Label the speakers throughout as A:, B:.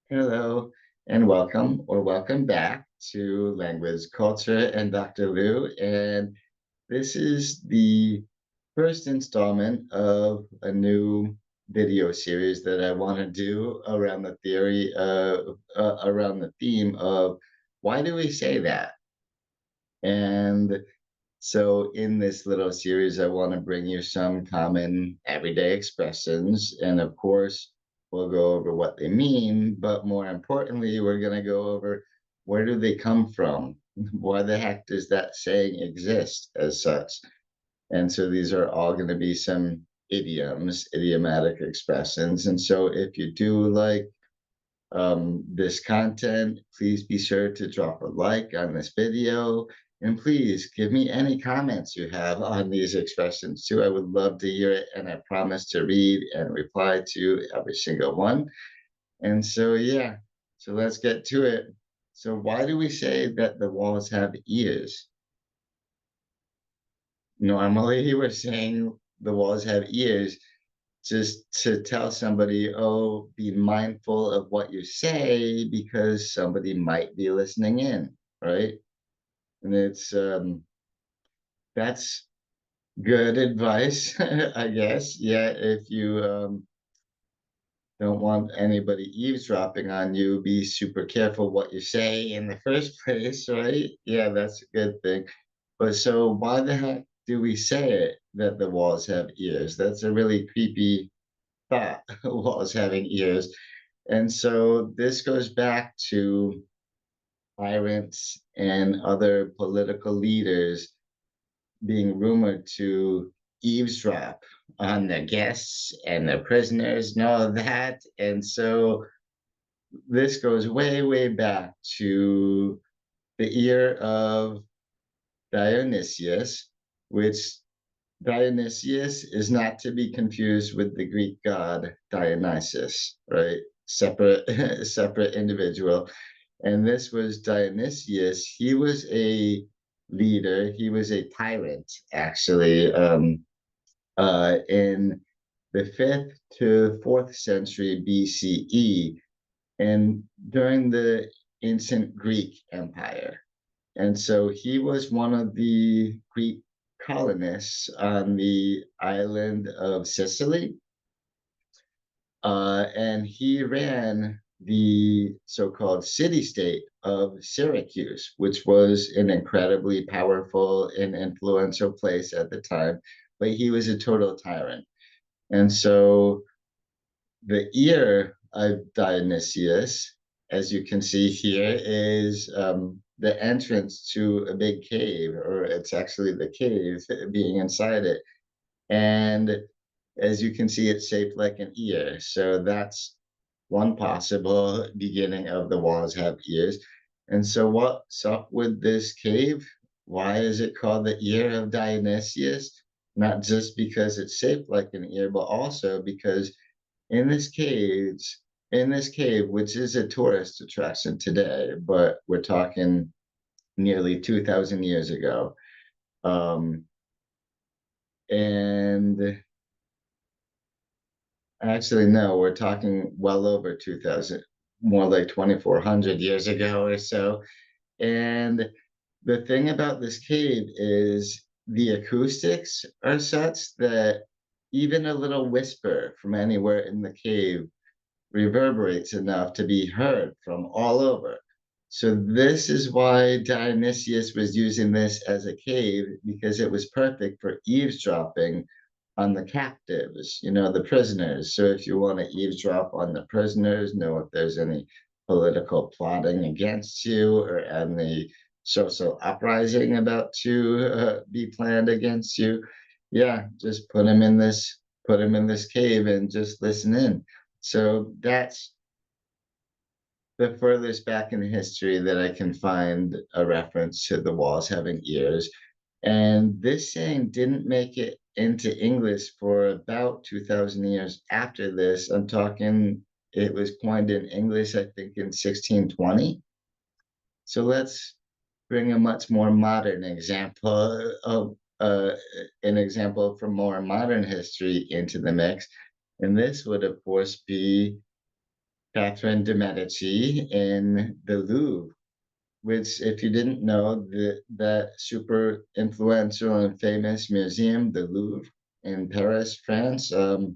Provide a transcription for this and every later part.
A: Hello and welcome or welcome back to Language Culture and Dr. Lou. And this is the first installment of a new video series that I want to do around the around the theme of why do we say that? And so, in this little series, I want to bring you some common everyday expressions. And of course, we'll go over what they mean. But more importantly, we're going to go over where do they come from? Why the heck does that saying exist as such? And so, these are all going to be some idioms, idiomatic expressions. And so, if you do like this content, please be sure to drop a like on this video. And please give me any comments you have on these expressions too. I would love to hear it, and I promise to read and reply to every single one. And so, yeah, so let's get to it. So, why do we say that the walls have ears? Normally, we're saying the walls have ears just to tell somebody, oh, be mindful of what you say because somebody might be listening in, right? And that's good advice, I guess. Yeah, if you don't want anybody eavesdropping on you, be super careful what you say in the first place, right? Yeah, that's a good thing. But so why the heck do we say it that the walls have ears? That's a really creepy thought, walls having ears. And so this goes back to tyrants and other political leaders being rumored to eavesdrop on the guests and the prisoners and all of that. And so this goes way, way back to the ear of Dionysius, which Dionysius is not to be confused with the Greek god Dionysus, right? Separate, separate individual. And this was Dionysius. He was a leader. He was a tyrant, actually, in the fifth to fourth century BCE, and during the ancient Greek Empire. And so he was one of the Greek colonists on the island of Sicily. And he ran the so called city state of Syracuse, which was an incredibly powerful and influential place at the time. But he was a total tyrant. And so the ear of Dionysius, as you can see here, is the entrance to a big cave, or it's actually the cave being inside it. And as you can see, it's shaped like an ear. So that's one possible beginning of the walls have ears. And so, what's up with this cave? Why is it called the ear of Dionysius? Not just because it's shaped like an ear, but also because in this cave, which is a tourist attraction today, but we're talking nearly 2,000 years ago. Um, and actually, no, we're talking well over 2,000, more like 2,400 years ago or so. And the thing about this cave is the acoustics are such that even a little whisper from anywhere in the cave reverberates enough to be heard from all over. So this is why Dionysius was using this as a cave because it was perfect for eavesdropping on the captives, the prisoners. So if you want to eavesdrop on the prisoners, know if there's any political plotting against you or any social uprising about to be planned against you, yeah, just put them in this cave and just listen in. So that's the furthest back in history that I can find a reference to the walls having ears. And this saying didn't make it into English for about 2,000 years after this. I'm talking, it was coined in English, I think, in 1620. So let's bring a much more modern example of an example from more modern history into the mix. And this would, of course, be Catherine de Medici in the Louvre, which, if you didn't know, that super influential and famous museum, the Louvre in Paris, France, it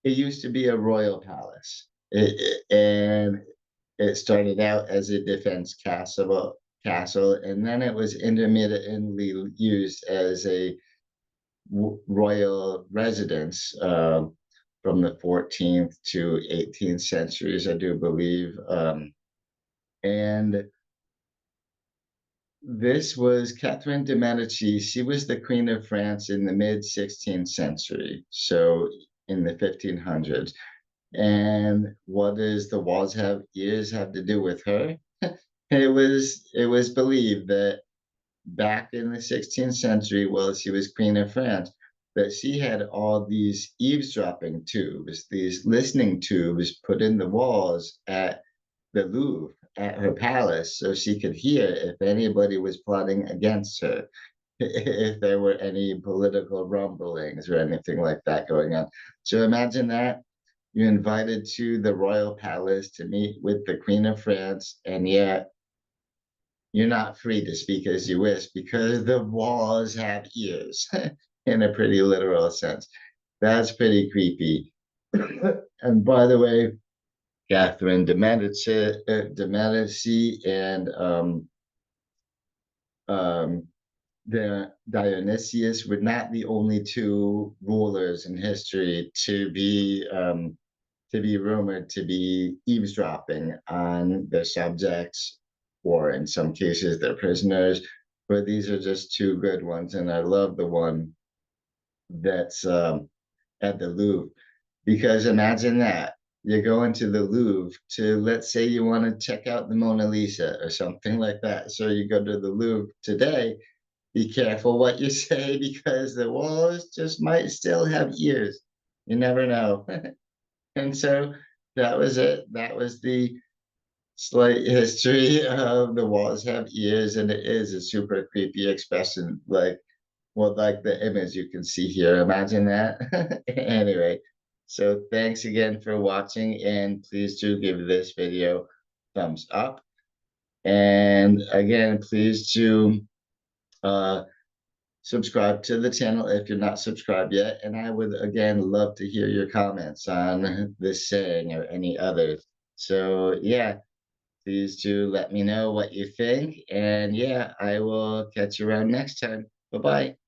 A: used to be a royal palace. And it started out as a defense castle, and then it was intermittently used as a royal residence from the 14th to 18th centuries, I do believe. And this was Catherine de' Medici. She was the Queen of France in the mid 16th century, so in the 1500s. And what does the walls have ears have to do with her? It was believed that back in the 16th century, while she was Queen of France, that she had all these eavesdropping tubes, these listening tubes put in the walls at the Louvre, at her palace, so she could hear if anybody was plotting against her, if there were any political rumblings or anything like that going on. So imagine that. You're invited to the royal palace to meet with the Queen of France, and yet you're not free to speak as you wish because the walls have ears in a pretty literal sense. That's pretty creepy. And by the way, Catherine de Medici and um, the Dionysius were not the only two rulers in history to be rumored to be eavesdropping on their subjects, or in some cases their prisoners. But these are just two good ones, and I love the one that's at the Louvre, because imagine that you're going to the Louvre to, let's say you want to check out the Mona Lisa or something like that. So you go to the Louvre today. Be careful what you say because the walls just might still have ears. You never know. And so that was it. That was the slight history of the walls have ears, and it is a super creepy expression, like, well, like the image you can see here. Imagine that. Anyway, so thanks again for watching, and please do give this video thumbs up. And again, please do uh subscribe to the channel if you're not subscribed yet. And I would again love to hear your comments on this saying or any others. So yeah, please do let me know what you think. And yeah, I will catch you around next time. Bye bye.